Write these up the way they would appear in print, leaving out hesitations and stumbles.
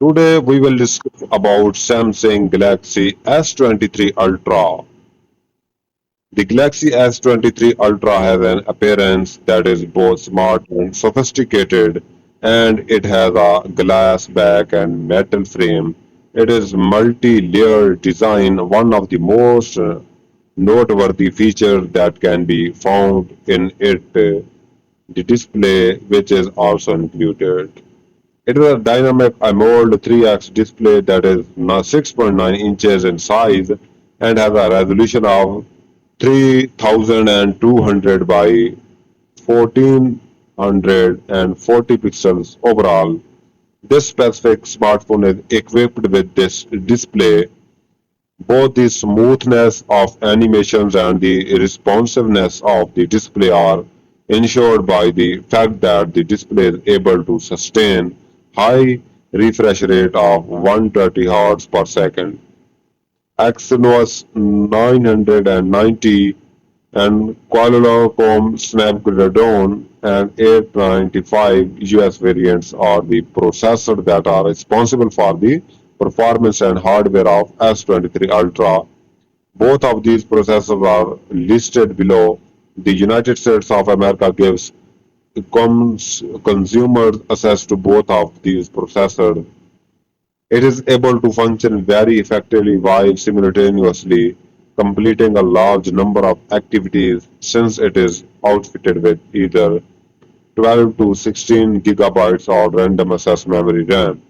Today we will discuss about Samsung Galaxy S23 Ultra. The Galaxy S23 Ultra has an appearance that is both smart and sophisticated, and it has a glass back and metal frame. It is multi-layered design, one of the most noteworthy features that can be found in it, the display, which is also included. It is a dynamic AMOLED 3x display that is now 6.9 inches in size and has a resolution of 3200 by 1440 pixels overall. This specific smartphone is equipped with this display. Both the smoothness of animations and the responsiveness of the display are ensured by the fact that the display is able to sustain high refresh rate of 120 Hz per second. Exynos 990 and Qualcomm Snapdragon and 895 US variants are the processors that are responsible for the performance and hardware of S23 Ultra. Both of these processors are listed below. The United States of America gives consumers access to both of these processors. It is able to function very effectively while simultaneously completing a large number of activities since it is outfitted with either 12 to 16 gigabytes of random access memory RAM.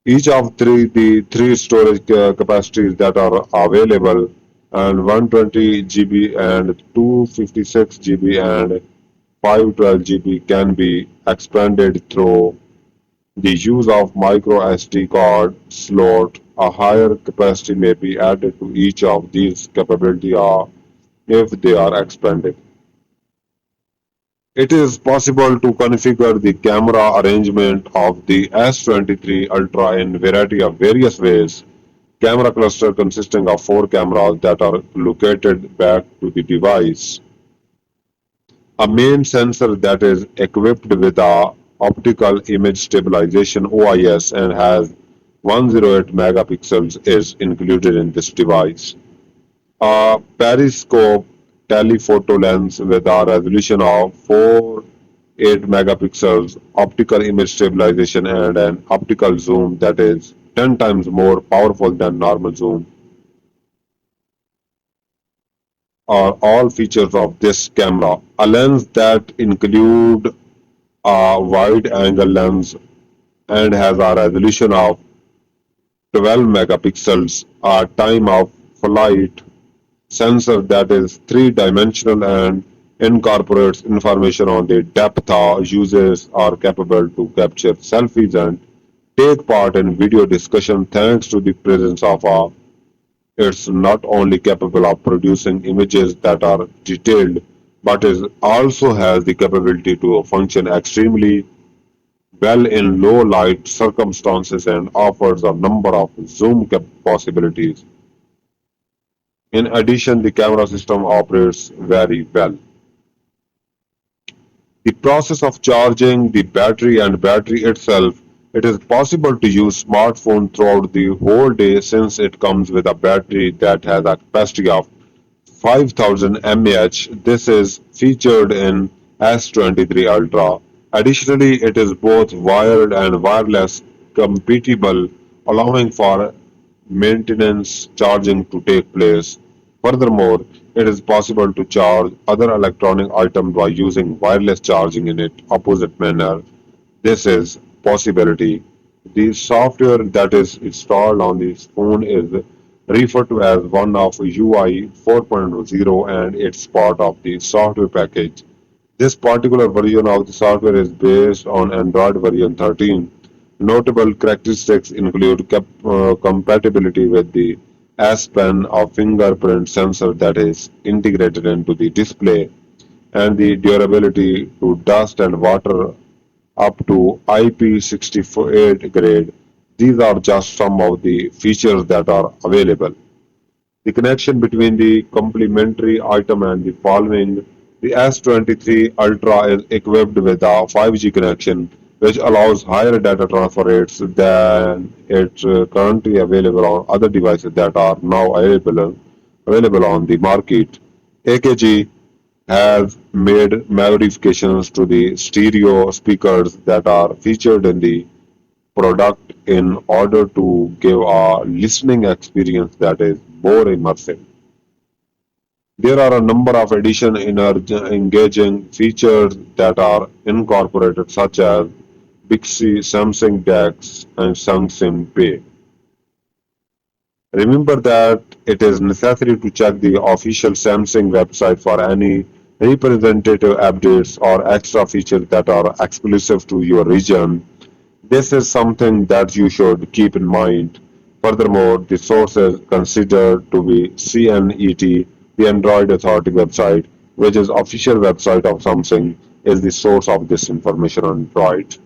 Each of the three storage capacities that are available and 120 GB and 256 GB and 512 GB can be expanded through the use of micro SD card slot. A higher capacity may be added to each of these capabilities if they are expanded. It is possible to configure the camera arrangement of the S23 Ultra in variety of various ways. Camera cluster consisting of four cameras that are located back to the device. A main sensor that is equipped with a optical image stabilization OIS and has 108 megapixels is included in this device. A periscope telephoto lens with a resolution of 48 megapixels, optical image stabilization, and an optical zoom that is 10 times more powerful than normal zoom are all features of this camera. A lens that include a wide angle lens and has a resolution of 12 megapixels, a time of flight sensor that is three-dimensional and incorporates information on the depth users are capable to capture selfies and take part in video discussion thanks to the presence of a it's not only capable of producing images that are detailed but is also has the capability to function extremely well in low light circumstances and offers a number of zoom possibilities. In addition, the camera system operates very well. The process of charging the battery and battery itself, it is possible to use smartphone throughout the whole day since it comes with a battery that has a capacity of 5000 mAh. This is featured in S23 Ultra. Additionally, it is both wired and wireless compatible, allowing for maintenance charging to take place. Furthermore, it is possible to charge other electronic items by using wireless charging in its opposite manner. This is possibility. The software that is installed on this phone is referred to as one of UI 4.0 and it's part of the software package. This particular version of the software is based on Android version 13. Notable characteristics include compatibility with the S Pen, a fingerprint sensor that is integrated into the display, and the durability to dust and water up to IP68 grade. These are just some of the features that are available. The connection between the complementary item and the following. The S23 Ultra is equipped with a 5G connection which allows higher data transfer rates than it's currently available on other devices that are now available on the market. AKG have made modifications to the stereo speakers that are featured in the product in order to give a listening experience that is more immersive. There are a number of additional engaging features that are incorporated, such as Bixby, Samsung DeX, and Samsung Pay. Remember that it is necessary to check the official Samsung website for any representative updates or extra features that are exclusive to your region. This is something that you should keep in mind. Furthermore, the source is considered to be CNET, the Android Authority website, which is official website of Samsung, is the source of this information on Android.